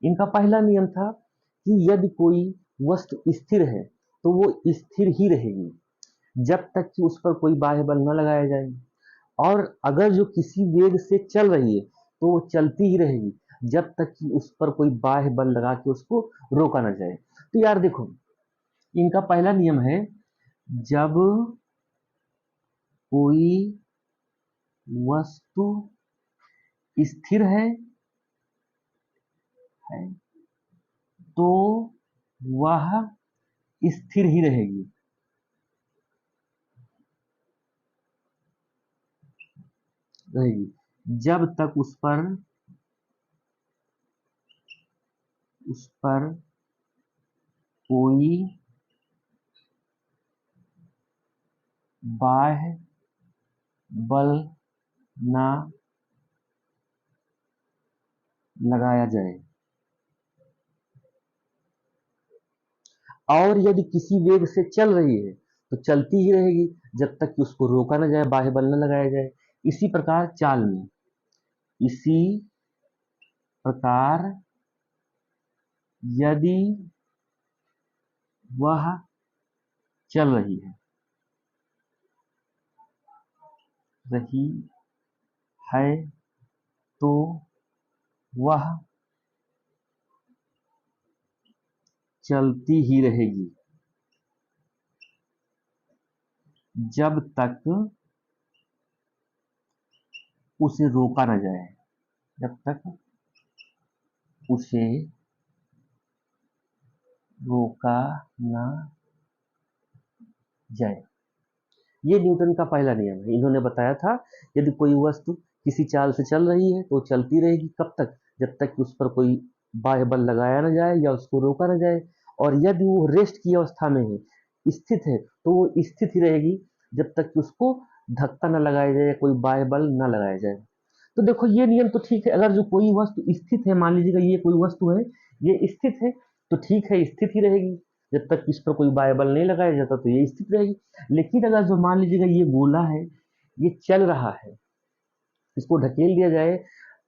इनका पहला नियम था कि यदि कोई वस्तु स्थिर है तो वो स्थिर ही रहेगी जब तक कि उस पर कोई बाह्य बल न लगाया जाए, और अगर जो किसी वेग से चल रही है तो वो चलती ही रहेगी जब तक कि उस पर कोई बाह्य बल लगा के उसको रोका ना जाए। तो यार देखो, इनका पहला नियम है, जब कोई वस्तु स्थिर है तो वह स्थिर ही रहेगी जब तक उस पर कोई बाह्य बल ना लगाया जाए। और यदि किसी वेग से चल रही है तो चलती ही रहेगी जब तक कि उसको रोका ना जाए, बाह्य बल न लगाया जाए। इसी प्रकार चाल में, इसी प्रकार यदि वह चल रही है तो वह चलती ही रहेगी जब तक उसे रोका न जाए, जब तक उसे रोका न जाए। ये न्यूटन का पहला नियम है। इन्होंने बताया था यदि कोई वस्तु किसी चाल से चल रही है तो चलती रहेगी, कब तक? जब तक कि उस पर कोई बाह्य बल लगाया न जाए या उसको रोका न जाए। और यदि वो रेस्ट की अवस्था में है, स्थित है, तो वो स्थित ही रहेगी जब तक कि उसको धक्का न लगाया जाए या कोई बाह्य बल न लगाया जाए। तो देखो, ये नियम तो ठीक है, अगर जो कोई वस्तु स्थित है, मान लीजिएगा ये कोई वस्तु है, ये स्थित है, तो ठीक है, स्थित ही रहेगी जब तक इस पर कोई बाह्य बल नहीं लगाया जाता, तो ये स्थित रहेगी। लेकिन अगर जो मान लीजिएगा ये गोला है, ये चल रहा है, इसको ढकेल दिया जाए,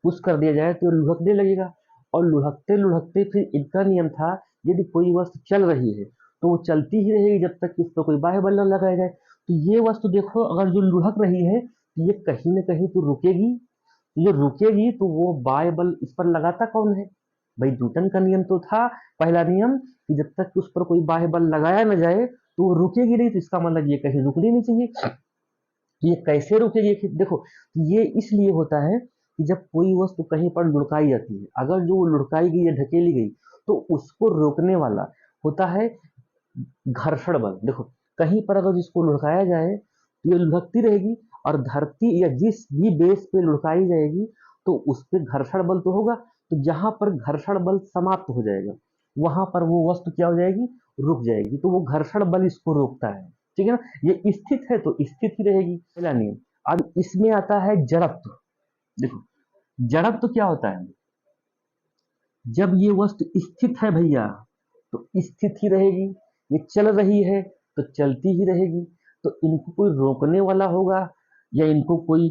पुश कर दिया जाए तो लुढ़कने लगेगा, और लुढ़कते लुढ़कते फिर इनका नियम था, यदि कोई वस्तु चल रही है तो वो चलती ही रहेगी जब तक कि उस पर कोई बाह्य बल न लगाया जाए। तो ये वस्तु देखो, अगर जो लुढ़क रही है तो ये कहीं न कहीं तो रुकेगी, ये रुकेगी तो वो बाह्य बल इस पर लगाता कौन है? भाई न्यूटन का नियम तो था, पहला नियम, कि जब तक उस पर कोई बाह्य बल लगाया न जाए तो वो रुकेगी नहीं, तो इसका मतलब ये कहीं रुकनी नहीं चाहिए। ये कैसे रुकेगी? देखो, ये इसलिए होता है कि जब कोई वस्तु कहीं पर लुढ़काई जाती है, अगर जो लुढ़काई गई या ढकेली गई तो उसको रोकने वाला होता है घर्षण बल। देखो, कहीं पर अगर जिसको लुढ़काया जाए तो ये लुढ़कती रहेगी, और धरती या जिस भी बेस पे लुढ़काई जाएगी तो उस पे घर्षण बल तो होगा, तो जहां पर घर्षण बल समाप्त हो जाएगा वहां पर वो वस्तु क्या हो जाएगी? रुक जाएगी। तो वो घर्षण बल इसको रोकता है, ठीक है ना? ये स्थित है तो स्थित ही रहेगी, पहला नियम। अब इसमें आता है जड़त्व। देखो, जड़त्व क्या होता है? जब ये वस्तु स्थित है भैया तो स्थित ही रहेगी, ये चल रही है तो चलती ही रहेगी। तो इनको कोई रोकने वाला होगा या इनको कोई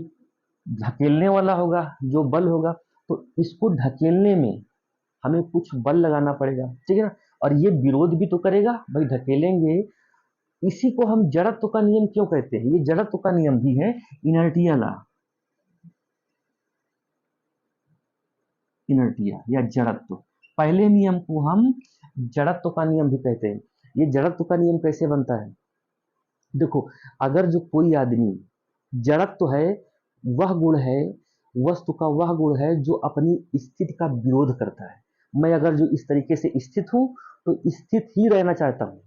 धकेलने वाला होगा, जो बल होगा, तो इसको ढकेलने में हमें कुछ बल लगाना पड़ेगा, ठीक है ना? और ये विरोध भी तो करेगा, भाई ढकेलेंगे। इसी को हम जड़त्व का नियम क्यों कहते हैं? ये जड़त्व का नियम भी है, इनर्टिया लॉ, इनर्टिया या जड़त्व। पहले नियम को हम जड़त्व का नियम भी कहते हैं। ये जड़त्व का नियम कैसे बनता है? देखो, अगर जो कोई आदमी, जड़त्व है वह गुण है, वस्तु का वह गुण है जो अपनी स्थिति का विरोध करता है। मैं अगर जो इस तरीके से स्थित हूं तो स्थित ही रहना चाहता हूं,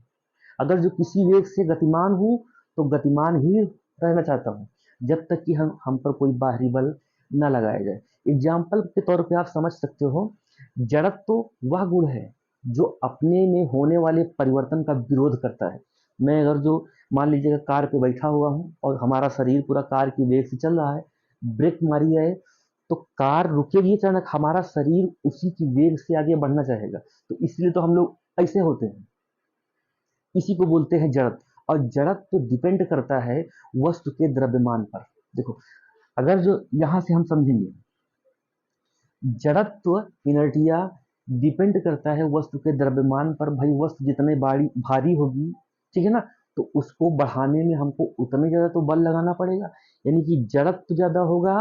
अगर जो किसी वेग से गतिमान हूं तो गतिमान ही रहना चाहता हूं जब तक कि हम पर कोई बाहरी बल न लगाया जाए। एग्जाम्पल के तौर पे आप समझ सकते हो, जड़त्व वह गुण है जो अपने में होने वाले परिवर्तन का विरोध करता है। मैं अगर जो मान लीजिएगा कार पे बैठा हुआ हूँ और हमारा शरीर पूरा कार की वेग से चल रहा है, ब्रेक मारी जाए तो कार रुकेगी अचानक, हमारा शरीर उसी की वेग से आगे बढ़ना चाहेगा। तो इसलिए तो हम लोग ऐसे होते हैं, इसी को बोलते हैं जड़त्व। और जड़त्व तो डिपेंड करता है वस्तु के द्रव्यमान पर। देखो, अगर जो यहां से हम समझेंगे, जड़त्व, इनर्टिया, डिपेंड करता है वस्तु के द्रव्यमान पर। भाई वस्तु जितने भारी होगी, ठीक है ना, तो उसको बढ़ाने में हमको उतने ज्यादा तो बल लगाना पड़ेगा, यानी कि जड़त्व ज्यादा होगा,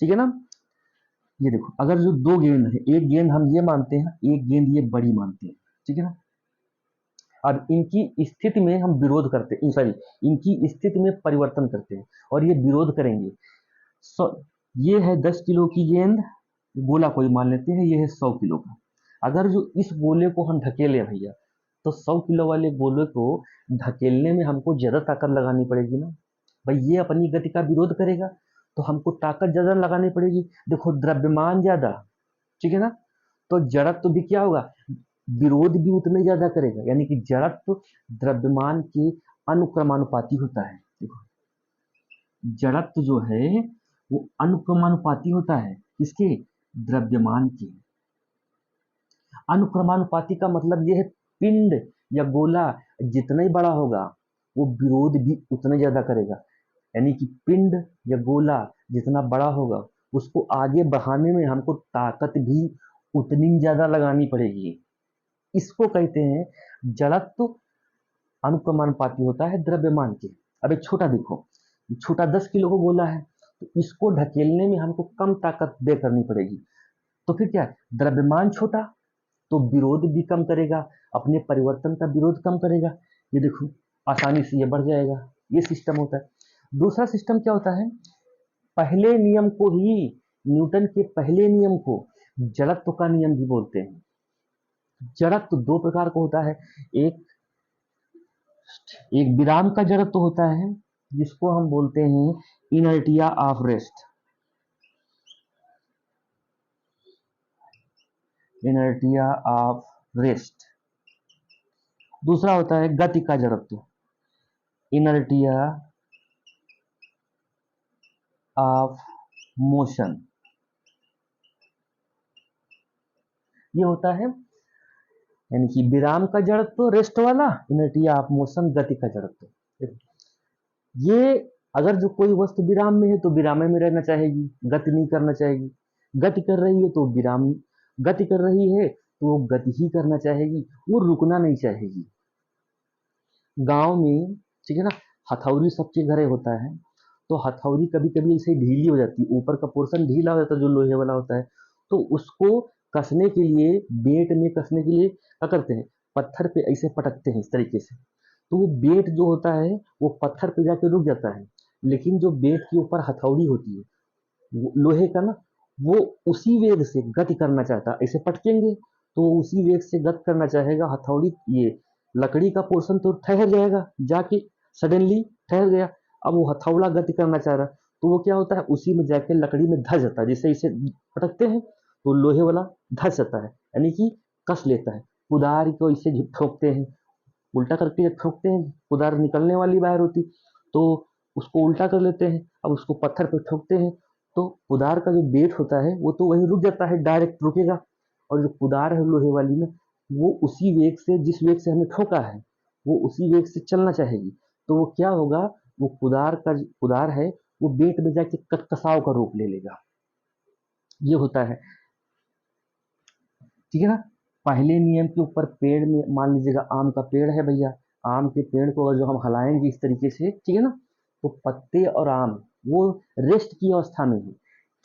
ठीक है ना। ये देखो, अगर जो दो गेंद है, एक गेंद हम ये मानते हैं, एक गेंद ये बड़ी मानते हैं, ठीक है ना। अब इनकी स्थिति में हम विरोध करते हैं, सॉरी, इनकी स्थिति में परिवर्तन करते हैं और ये विरोध करेंगे। ये है 10 किलो की गेंद, गोला कोई मान लेते हैं, ये है 100 किलो का। अगर जो इस गोले को हम ढकेले भैया, तो 100 किलो वाले गोले को ढकेलने में हमको ज्यादा ताकत लगानी पड़ेगी ना। भाई ये अपनी गति का विरोध करेगा, तो हमको ताकत ज्यादा लगानी पड़ेगी। देखो द्रव्यमान ज्यादा, ठीक है ना, तो जड़त्व भी क्या होगा, विरोध भी उतने ज्यादा करेगा, यानी कि जड़त्व द्रव्यमान के अनुक्रमानुपाती होता है। देखो जड़त्व जो है वो अनुक्रमानुपाती होता है, किसके, द्रव्यमान के। अनुक्रमानुपाती का मतलब ये है पिंड या गोला जितना ही बड़ा होगा वो विरोध भी उतना ज्यादा करेगा, यानी कि पिंड या गोला जितना बड़ा होगा उसको आगे बढ़ाने में हमको ताकत भी उतनी ज्यादा लगानी पड़ेगी। इसको कहते हैं जड़त्व अनुक्रमानुपाती होता है द्रव्यमान के। अब एक छोटा देखो, छोटा 10 किलो को गोला है, तो इसको ढकेलने में हमको कम ताकत बे करनी पड़ेगी, तो फिर क्या है, द्रव्यमान छोटा तो विरोध भी कम करेगा, अपने परिवर्तन का विरोध कम करेगा। ये देखो आसानी से ये बढ़ जाएगा, ये सिस्टम होता है। दूसरा सिस्टम क्या होता है, पहले नियम को ही, न्यूटन के पहले नियम को जड़त्व का नियम भी बोलते हैं। जड़त्व दो प्रकार का होता है, एक एक विराम का जड़त्व होता है जिसको हम बोलते हैं inertia of rest, inertia of rest. दूसरा होता है गति का जड़त्व, इनर्टिया ऑफ मोशन। ये होता है यानी कि विराम का जड़त्व रेस्ट वाला, इनर्टिया ऑफ मोशन गति का जड़त्व। ये अगर जो कोई वस्तु विराम में है तो विराम में रहना चाहेगी, गति नहीं करना चाहेगी। गति कर रही है तो विराम, गति कर रही है तो वो गति ही करना चाहेगी, वो रुकना नहीं चाहेगी। गांव में, ठीक है ना, हथौड़ी सबके घरे होता है, तो हथौड़ी कभी कभी ऐसे ढीली हो जाती है, ऊपर का पोर्शन ढीला हो जाता है जो लोहे वाला होता है, तो उसको कसने के लिए, बेट में कसने के लिए क्या करते हैं, पत्थर पे ऐसे पटकते हैं इस तरीके से, तो वो बेट जो होता है वो पत्थर पे जाके रुक जाता है। लेकिन जो बेट के ऊपर हथौड़ी होती है लोहे का ना, वो उसी वेग से गति करना चाहता है, ऐसे पटकेंगे तो वो उसी वेग से गति करना चाहेगा। हथौड़ी, ये लकड़ी का पोर्शन तो ठहर जाएगा, जाके सडनली ठहर गया, अब वो हथौड़ा गति करना चाह रहा, तो वो क्या होता है, उसी में जाके लकड़ी में धस जाता है। जैसे इसे पटकते हैं तो लोहे वाला धस जाता है, यानी कि कस लेता है। कुदार को इसे ठोकते हैं, उल्टा करके जब ठोकते हैं, कुदार निकलने वाली वायर होती, तो उसको उल्टा कर लेते हैं, अब उसको पत्थर पे ठोकते हैं, तो कुदार का जो बेट होता है वो तो वहीं रुक जाता है, डायरेक्ट रुकेगा, और जो कुदार है लोहे वाली में, वो उसी वेग से, जिस वेग से हमें ठोका है वो उसी वेग से चलना चाहेगी, तो वो क्या होगा, वो कुदार है वो बेट में जाके कसाव का रूप ले लेगा। ये होता है, ठीक है ना। पहले नियम के ऊपर पेड़ में, मान लीजिएगा आम का पेड़ है भैया, आम के पेड़ को अगर जो हम हिलाएंगे इस तरीके से, ठीक है ना, तो पत्ते और आम वो रेस्ट की अवस्था में है,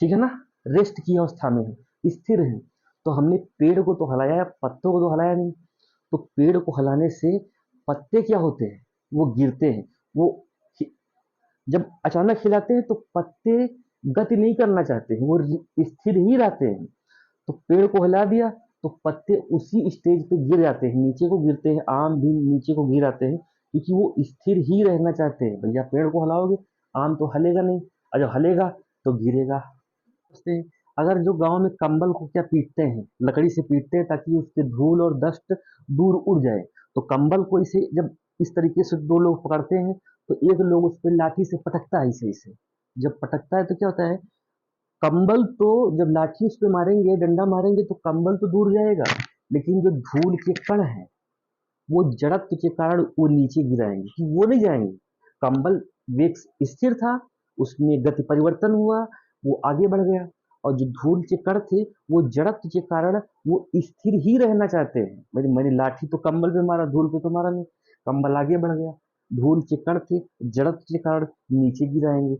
ठीक है ना, रेस्ट की अवस्था में है, स्थिर है। तो हमने पेड़ को तो हिलाया, पत्तों को तो हिलाया नहीं, तो पेड़ को हिलाने से पत्ते क्या होते हैं, वो गिरते हैं। वो जब अचानक हिलाते हैं तो पत्ते गति नहीं करना चाहते हैं, वो स्थिर ही रहते हैं। तो पेड़ को हिला दिया तो पत्ते उसी स्टेज पे गिर जाते हैं, नीचे को गिरते हैं, आम भी नीचे को गिर आते हैं, क्योंकि वो स्थिर ही रहना चाहते हैं। भैया पेड़ को हिलाओगे आम तो हलेगा नहीं, और जब हलेगा तो गिरेगा। उससे अगर जो गांव में कंबल को क्या पीटते हैं, लकड़ी से पीटते हैं ताकि उसके धूल और डस्ट दूर उड़ जाए, तो कंबल को इसे जब इस तरीके से दो लोग पकड़ते हैं तो एक लोग उस पर लाठी से पटकता है, इसे इसे जब पटकता है तो क्या होता है, कंबल तो जब लाठी उस पे मारेंगे, डंडा मारेंगे तो कंबल तो दूर जाएगा, लेकिन जो धूल के कण है वो जड़त्व के कारण वो नीचे गिराएंगे, कि वो नहीं जाएंगे। कंबल वेग स्थिर था, उसमें गति परिवर्तन हुआ, वो आगे बढ़ गया, और जो धूल के कण थे वो जड़त्व के कारण वो स्थिर ही रहना चाहते हैं। मैंने लाठी तो कंबल पे मारा, धूल पे तो मारा नहीं, कंबल आगे बढ़ गया। धूल के कण थे, जड़त्व के कारण नीचे गिराएंगे।